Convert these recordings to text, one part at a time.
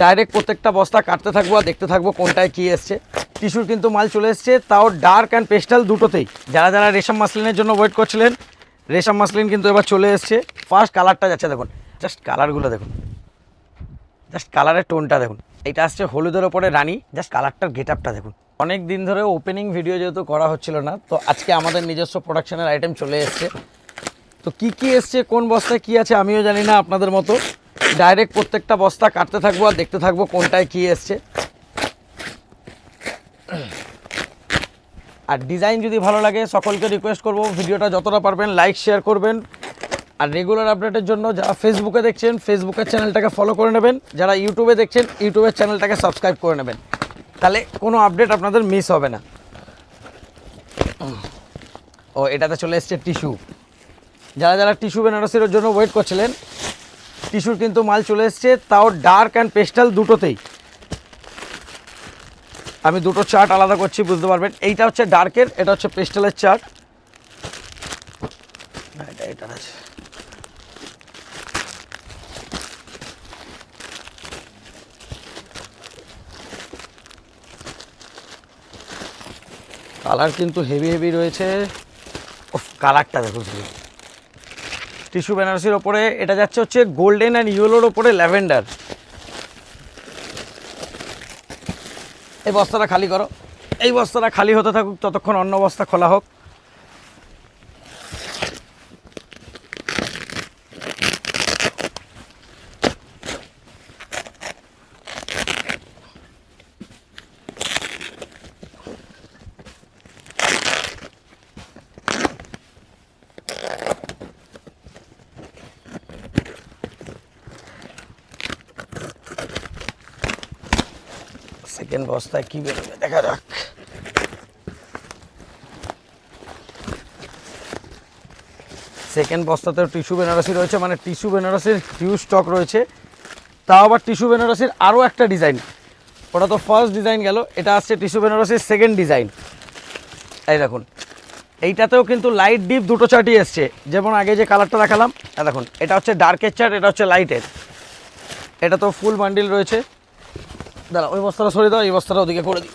Direct প্রত্যেকটা বস্তা কাটতে থাকবো আর দেখতে থাকবো কোনটায় কী এসছে। টিস্যুর কিন্তু মাল চলে এসছে, তাও ডার্ক অ্যান্ড পেস্টাল দুটোতেই। যারা যারা রেশম মাসলিনের জন্য ওয়েট করছিলেন, রেশম মাসলিন কিন্তু এবার চলে এসছে। ফার্স্ট কালারটা যাচ্ছে, দেখুন জাস্ট কালারগুলো দেখুন, জাস্ট কালারের টোনটা দেখুন। এটা আসছে হলুদের ওপরে রানী, জাস্ট কালারটার গেট আপটা দেখুন। অনেক দিন ধরে ওপেনিং ভিডিও যেহেতু করা হচ্ছিল না, তো আজকে আমাদের নিজস্ব প্রোডাকশনের আইটেম চলে এসছে। তো কি কি এসছে, কোন বস্তায় কি আছে আমিও জানি না আপনাদের মতো। ডাইরেক্ট প্রত্যেকটা বস্তা কাটতে থাকবো আর দেখতে থাকবো কোনটায় কি এসছে। আর ডিজাইন যদি ভালো লাগে সকলকে রিকোয়েস্ট করব ভিডিওটা যতটা পারবেন লাইক শেয়ার করবেন। আর রেগুলার আপডেটের জন্য যারা ফেসবুকে দেখছেন ফেসবুকের চ্যানেলটাকে ফলো করে নেবেন, যারা ইউটিউবে দেখছেন ইউটিউবের চ্যানেলটাকে সাবস্ক্রাইব করে নেবেন, তাহলে কোনো আপডেট আপনাদের মিস হবে না। ও এটাতে চলে এসছে টিস্যু। যারা যারা টিস্যু বেনারসির জন্য ওয়েট করছিলেন, টিস্যুর কিন্তু মাল চলে এসছে, তাও ডার্ক অ্যান্ড পেস্টাল দুটোতেই। আমি দুটো চার্ট আলাদা করছি, বুঝতে পারবেন। এইটা হচ্ছে ডার্কের, এটা হচ্ছে পেস্টালের চার্ট। এটা আছে কালার কিন্তু হেভি হেভি রয়েছে। কালারটা দেখুন শুধু। টিস্যু বেনারসির ওপরে এটা যাচ্ছে হচ্ছে গোল্ডেন অ্যান্ড ইয়েলোর ওপরে ল্যাভেন্ডার। এই বস্তাটা খালি করো, এই বস্তাটা খালি হতে থাকুক ততক্ষণ অন্য বস্তা খোলা হোক। সেকেন্ড বস্তায় কি বেরোবে দেখা যাক। সেকেন্ড বস্তাতেও টিস্যু বেনারসি রয়েছে, মানে টিস্যু বেনারসির হিউজ স্টক রয়েছে। তাও আবার টিস্যু বেনারসির আরও একটা ডিজাইন, ওটা তো ফার্স্ট ডিজাইন গেল, এটা আসছে টিস্যু বেনারসির সেকেন্ড ডিজাইন। এই দেখুন, এইটাতেও কিন্তু লাইট ডিপ দুটো চার্টই এসছে, যেমন আগে যে কালারটা দেখালাম। দেখুন এটা হচ্ছে ডার্কের চার্ট, এটা হচ্ছে লাইটের। এটা তো ফুল বান্ডিল রয়েছে। দাঁড়া, ওই বস্তাটা সরিয়ে দাও, এই বস্তাটা ওদিকে করে দিই।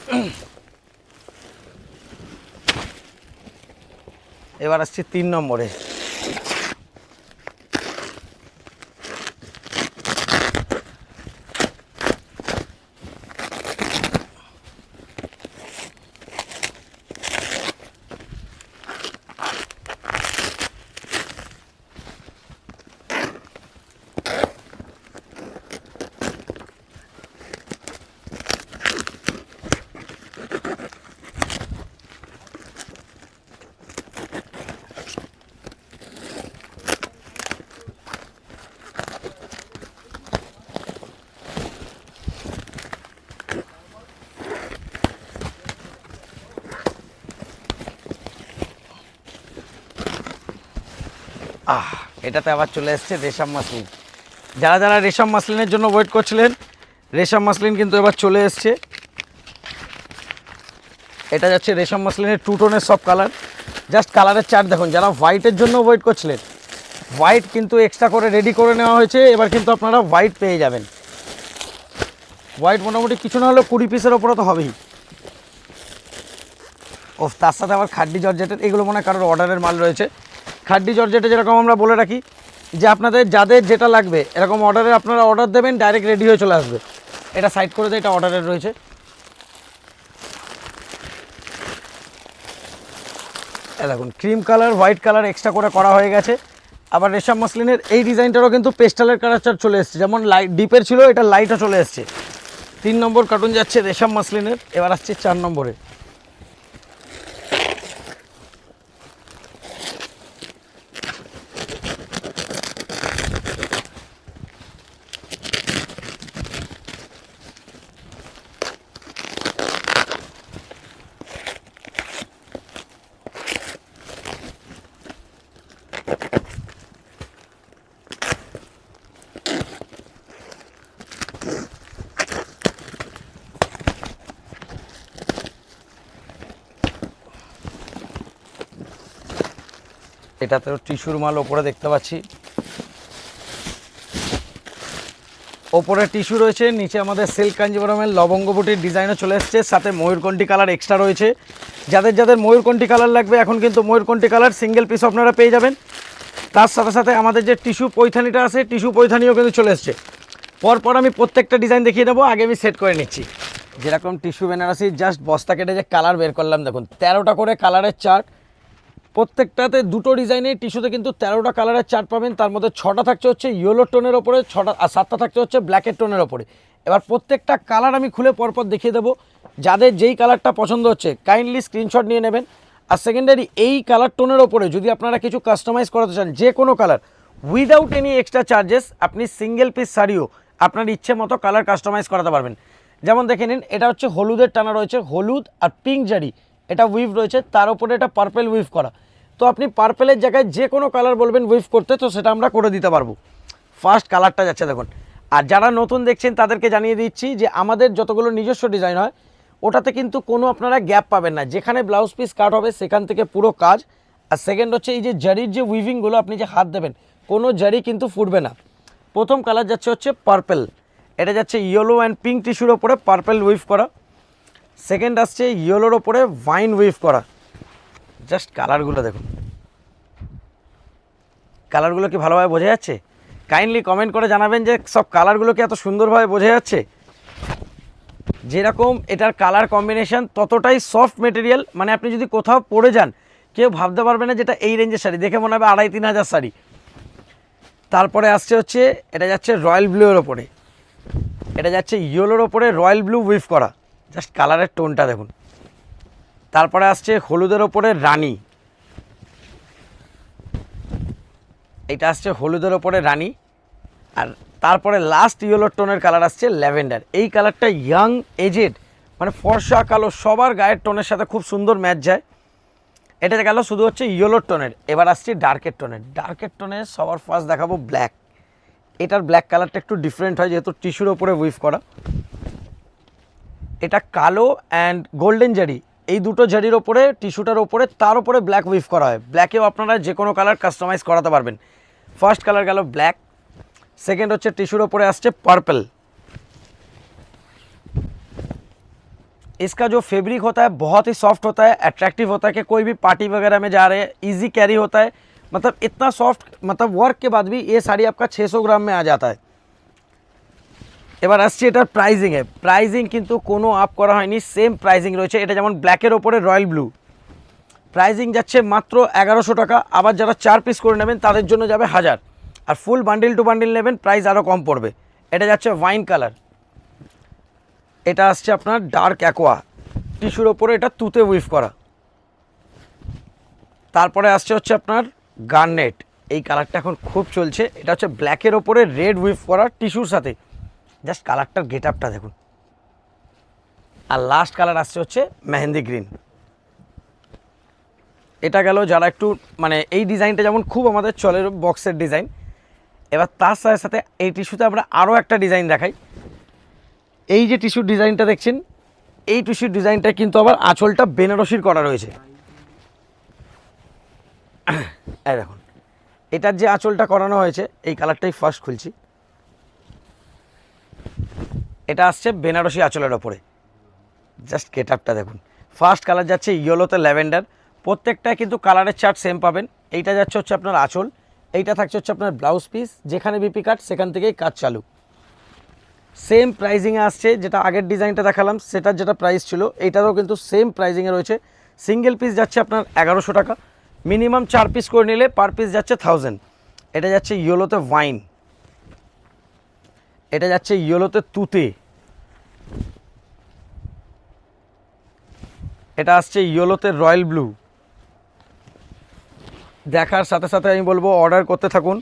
এবার আসছি 3 নম্বরে। এটাতে আবার চলে এসছে রেশম মাসলিন। যারা যারা রেশম মাসলিনের জন্য ওয়েট করছিলেন, রেশম মাসলিন কিন্তু এবার চলে এসছে। এটা যাচ্ছে রেশম মাসলিনের টু টোনের সব কালার। জাস্ট কালারের চার্ট দেখুন। যারা হোয়াইটের জন্য ওয়েট করছিলেন, হোয়াইট কিন্তু এক্সট্রা করে রেডি করে নেওয়া হয়েছে, এবার কিন্তু আপনারা হোয়াইট পেয়ে যাবেন। হোয়াইট মোটামুটি কিছু না হলেও 20 পিসের ওপরে তো হবেই। ও তার সাথে আবার খাড্ডি জর্জেটের, এগুলো মনে হয় কারোর অর্ডারের মাল রয়েছে। খাড্ডি জর্জেটে যেরকম আমরা বলে রাখি যে আপনাদের যাদের যেটা লাগবে এরকম অর্ডারে আপনারা অর্ডার দেবেন, ডাইরেক্ট রেডি হয়ে চলে আসবে। এটা সাইড করে দেয়, এটা অর্ডারের রয়েছে। দেখুন cream colour white colour extra করে করা হয়ে গেছে। আবার রেশম মাসলিনের এই ডিজাইনটারও কিন্তু পেস্টালের কালার চার্ট চলে এসছে, যেমন লাইট ডিপের ছিল, এটা লাইটও চলে এসছে। 3 নম্বর কার্টুন যাচ্ছে রেশম মাসলিনের। এবার আসছে 4 নম্বরে। এটাতেও টিস্যুর মাল ওপরে দেখতে পাচ্ছি। ওপরে টিস্যু রয়েছে, নিচে আমাদের সিল্ক কাঞ্জিবরমের লবঙ্গ বুটির ডিজাইনও চলে এসছে, সাথে ময়ূরকণ্ঠী কালার এক্সট্রা রয়েছে। যাদের যাদের ময়ূরকণ্ঠী কালার লাগবে এখন কিন্তু ময়ূরকণ্ঠী কালার সিঙ্গেল পিস আপনারা পেয়ে যাবেন। তার সাথে সাথে আমাদের যে টিস্যু পৈথানিটা আছে, টিস্যু পৈথানিও কিন্তু চলে এসছে। পরপর আমি প্রত্যেকটা ডিজাইন দেখিয়ে দেবো, আগে আমি সেট করে নিচ্ছি। যেরকম টিস্যু বেনারসি জাস্ট বস্তা কেটে যে কালার বের করলাম, দেখুন 13টা করে কালারের চার্ট, প্রত্যেকটাতে দুটো ডিজাইনে টিস্যুতে কিন্তু 13টা কালারের চার্ট পাবেন। তার মধ্যে 6টা থাকছে হচ্ছে ইয়েলো টোনের ওপরে, 6টা আর 7টা থাকছে হচ্ছে ব্ল্যাকের টোনের ওপরে। এবার প্রত্যেকটা কালার আমি খুলে পরপর দেখিয়ে দেবো। যাদের যেই কালারটা পছন্দ হচ্ছে কাইন্ডলি স্ক্রিনশট নিয়ে নেবেন। আর সেকেন্ডারি এই কালার টোনের ওপরে যদি আপনারা কিছু কাস্টমাইজ করাতে চান, যে কোনো colour without any extra charges, আপনি সিঙ্গেল পিস শাড়িও আপনার ইচ্ছে মতো কালার কাস্টমাইজ করাতে পারবেন। যেমন দেখে নিন, এটা হচ্ছে হলুদের টানা রয়েছে, হলুদ আর পিঙ্ক জারি এটা উইভ রয়েছে, তার উপরে এটা পার্পেল উইভ করা। তো আপনি পার্পেলের জায়গায় যে কোনো কালার বলবেন উইভ করতে, তো সেটা আমরা করে দিতে পারবো। ফার্স্ট কালারটা যাচ্ছে দেখুন। আর যারা নতুন দেখছেন তাদেরকে জানিয়ে দিচ্ছি যে আমাদের যতগুলো নিজস্ব ডিজাইন হয় ওটাতে কিন্তু কোনো আপনারা গ্যাপ পাবেন না, যেখানে ব্লাউজ পিস কাট হবে সেখান থেকে পুরো কাজ। আর সেকেন্ড হচ্ছে এই যে জারির যে উইভিংগুলো আপনি যে হাত দেবেন কোনো জারি কিন্তু ফুটবে না। প্রথম কালার যাচ্ছে হচ্ছে পার্পেল, এটা যাচ্ছে ইয়েলো অ্যান্ড পিঙ্ক টিস্যুর ওপরে পার্পেল উইভ করা। সেকেন্ড আসছে ইয়েলোর ওপরে ভাইন উইভ করা। জাস্ট কালারগুলো দেখুন, কালারগুলো কি ভালোভাবে বোঝা যাচ্ছে? কাইন্ডলি কমেন্ট করে জানাবেন যে সব কালারগুলো কি এত সুন্দরভাবে বোঝা যাচ্ছে। যেরকম এটার কালার কম্বিনেশন ততটাই সফট মেটেরিয়াল, মানে আপনি যদি কোথাও পরে যান কেউ ভাবতে পারবে না যেটা এই রেঞ্জের শাড়ি, দেখে মনে হবে 2,500-3 হাজার শাড়ি। তারপরে আসছে হচ্ছে এটা যাচ্ছে রয়্যাল ব্লুর ওপরে, এটা যাচ্ছে ইয়েলোর ওপরে রয়্যাল ব্লু উইভ করা। জাস্ট কালারের টোনটা দেখুন। তারপরে আসছে হলুদের ওপরে রানী, এটা আসছে হলুদের ওপরে রানী। আর তারপরে লাস্ট ইয়েলোর টোনের কালার আসছে ল্যাভেন্ডার। এই কালারটা ইয়াং এজেড মানে ফর্সা কালো সবার গায়ের টোনের সাথে খুব সুন্দর ম্যাচ যায়। এটা গেল শুধু হচ্ছে ইয়েলোর টোনের। এবার আসছি ডার্কের টোনের। ডার্কের টোনে সবার ফার্স্ট দেখাবো ব্ল্যাক। এটার ব্ল্যাক কালারটা একটু ডিফারেন্ট হয় যেহেতু টিস্যুর ওপরে উইভ করা। এটা কালো অ্যান্ড গোল্ডেন জারি, এই দুটো জারির ওপরে টিস্যুটার ওপরে তার উপরে ব্ল্যাক উইভ করা হয়। ব্ল্যাকেও আপনারা যে কোনো কালার কাস্টমাইজ করাতে পারবেন। ফার্স্ট কালার গেল ব্ল্যাক। सेकेंड होच्छे टिश्यूर ओपरे आसছে पर्पल। इसका जो फैब्रिक होता है बहुत ही सॉफ्ट होता है, अट्रैक्टिव होता है कि कोई भी पार्टी वगैरह में जा रहे हैं इजी कैरी होता है। मतलब इतना सॉफ्ट, मतलब वर्क के बाद भी ये साड़ी आपका 600 ग्राम में आ जाता है। এবার আসছে এটার প্রাইজিংয়ে। প্রাইজিং কিন্তু কোনো আপ করা হয়নি, সেম প্রাইজিং রয়েছে। এটা যেমন ব্ল্যাকের ওপরে রয়্যাল ব্লু, প্রাইজিং যাচ্ছে মাত্র 1100 টাকা। আবার যারা 4 পিস করে নেবেন তাদের জন্য যাবে 1000, আর ফুল বান্ডিল টু বান্ডিল নেবেন প্রাইস আরও কম পড়বে। এটা যাচ্ছে ওয়াইন কালার, এটা আসছে আপনার ডার্ক অ্যাকোয়া, টিস্যুর ওপরে এটা তুতে উইভ করা। তারপরে আসছে হচ্ছে আপনার গার্নেট, এই কালারটা এখন খুব চলছে। এটা হচ্ছে ব্ল্যাকের ওপরে রেড উইভ করা টিস্যুর সাথে। জাস্ট কালারটার গেট আপটা দেখুন। আর লাস্ট কালার আসছে হচ্ছে মেহেন্দি গ্রিন। এটা গেল যারা একটু মানে এই ডিজাইনটা যেমন খুব আমাদের চলে বক্সের ডিজাইন। এবার তার সাথে সাথে এই টিস্যুতে আমরা আরও একটা ডিজাইন দেখাই। এই যে টিস্যুর ডিজাইনটা দেখছেন, এই টিস্যুর ডিজাইনটা কিন্তু আবার আঁচলটা বেনারসির করা রয়েছে। এই দেখুন এটার যে আঁচলটা করানো হয়েছে, এই কালারটাই ফার্স্ট খুলছি। এটা আসছে বেনারসি আঁচলের ওপরে। জাস্ট গেট আপটা দেখুন। ফার্স্ট কালার যাচ্ছে ইয়েলোতে ল্যাভেন্ডার, প্রত্যেকটা কিন্তু কালারের চার্ট সেম পাবেন। এইটা যাচ্ছে হচ্ছে আপনার আঁচল, এইটা থাকছে হচ্ছে আপনার ব্লাউজ পিস, যেখানে বিপি কাট সেখান থেকেই কাজ চালু। সেম প্রাইজিংয়ে আসছে, যেটা আগের ডিজাইনটা দেখালাম সেটার যেটা প্রাইস ছিল এইটারও কিন্তু সেম প্রাইজিংয়ে রয়েছে। সিঙ্গেল পিস যাচ্ছে আপনার 1100 টাকা, মিনিমাম 4 পিস করে নিলে পার পিস যাচ্ছে 1000। এটা যাচ্ছে ইয়েলোতে ওয়াইন, এটা যাচ্ছে ইয়েলোতে তুতে, এটা আসছে ইয়েলোতে রয়্যাল ব্লু। দেখার সাথে সাথে আমি বলবো অর্ডার করতে থাকুন,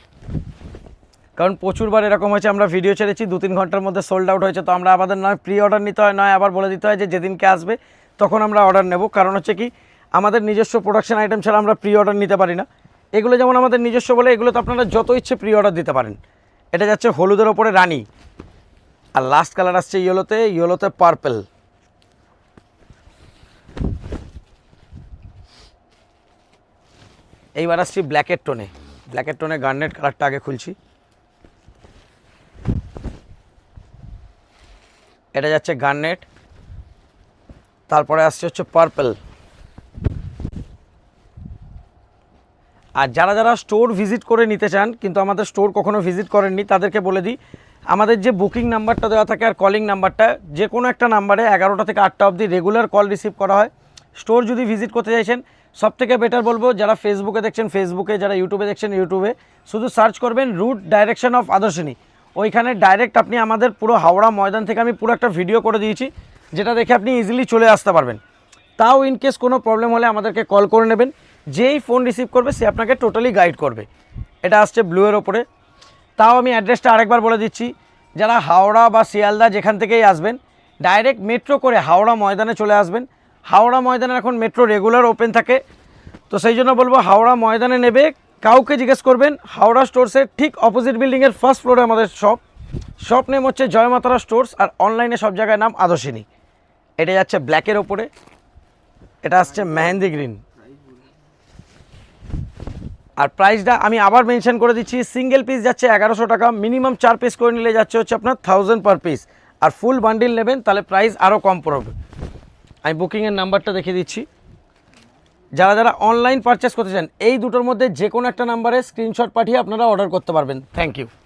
কারণ প্রচুরবার এরকম হয়েছে আমরা ভিডিও ছেড়েছি 2-3 ঘন্টার মধ্যে সোল্ড আউট হয়েছে। তো আমরা আমাদের নয় প্রি অর্ডার নিতে হয়, নয় আবার বলে দিতে হয় যে যেদিনকে আসবে তখন আমরা অর্ডার নেব। কারণ হচ্ছে কি আমাদের নিজস্ব প্রোডাকশন আইটেম ছাড়া আমরা প্রি অর্ডার নিতে পারি না। এগুলো যেমন আমাদের নিজস্ব বলে, এগুলো তো আপনারা যত ইচ্ছে প্রি অর্ডার দিতে পারেন। এটা যাচ্ছে হলুদের ওপরে রানী, আর লাস্ট কালার আসছে ইয়েলোতে পার্পল। এইবার আসছি ব্ল্যাকের টোনে। ব্ল্যাকের টোনে গার্নেট কালারটা আগে খুলছি। এটা যাচ্ছে গার্নেট, তারপরে আসছে হচ্ছে পার্পল। আর যারা যারা স্টোর ভিজিট করে নিতে চান কিন্তু আমাদের স্টোর কখনো ভিজিট করেননি, তাদেরকে বলে দিই আমাদের যে বুকিং নাম্বারটা দেওয়া থাকে আর কলিং নাম্বারটা, যে কোনো একটা নাম্বারে 11টা থেকে 8টা অবধি রেগুলার কল রিসিভ করা হয়। স্টোর যদি ভিজিট করতে চাইছেন সবথেকে বেটার বলবো, যারা ফেসবুকে দেখছেন ফেসবুকে, যারা ইউটিউবে দেখছেন ইউটিউবে, শুধু সার্চ করবেন রুট ডাইরেকশন অফ আদর্শিনী। ওইখানে ডাইরেক্ট আপনি আমাদের পুরো হাওড়া ময়দান থেকে আমি পুরো একটা ভিডিও করে দিয়েছি, যেটা দেখে আপনি ইজিলি চলে আসতে পারবেন। তাও ইনকেস কোনো প্রবলেম হলে আমাদেরকে কল করে নেবেন, যেই ফোন রিসিভ করবে সে আপনাকে টোটালি গাইড করবে। এটা আসছে ব্লুয়ের ওপরে। তাও আমি অ্যাড্রেসটা আরেকবার বলে দিচ্ছি, যারা হাওড়া বা শিয়ালদা যেখান থেকেই আসবেন ডাইরেক্ট মেট্রো করে হাওড়া ময়দানে চলে আসবেন। হাওড়া ময়দানে এখন মেট্রো রেগুলার ওপেন থাকে, তো সেই জন্য বলবো হাওড়া ময়দানে নেবে, কাউকে জিজ্ঞেস করবেন হাওড়া স্টোরসের ঠিক অপোজিট বিল্ডিংয়ের ফার্স্ট ফ্লোরে আমাদের শপ নেম হচ্ছে জয় মাতারা স্টোর্স, আর অনলাইনে সব জায়গায় নাম আদর্শিনী। এটা যাচ্ছে ব্ল্যাকের ওপরে, এটা আসছে মেহেন্দি গ্রিন। আর প্রাইসটা আমি আবার মেনশন করে দিচ্ছি, সিঙ্গেল পিস যাচ্ছে 1100 টাকা, মিনিমাম 4 পিস করে নিলে যাচ্ছে হচ্ছে আপনার 1000 পার পিস, আর ফুল বান্ডিল নেবেন তাহলে প্রাইস আরও কম পড়বে। আমি বুকিংয়ের নাম্বারটা দেখিয়ে দিচ্ছি, যারা যারা অনলাইন পারচেস করতে চান এই দুটোর মধ্যে যে কোনো একটা নাম্বারে স্ক্রিনশট পাঠিয়ে আপনারা অর্ডার করতে পারবেন। Thank you.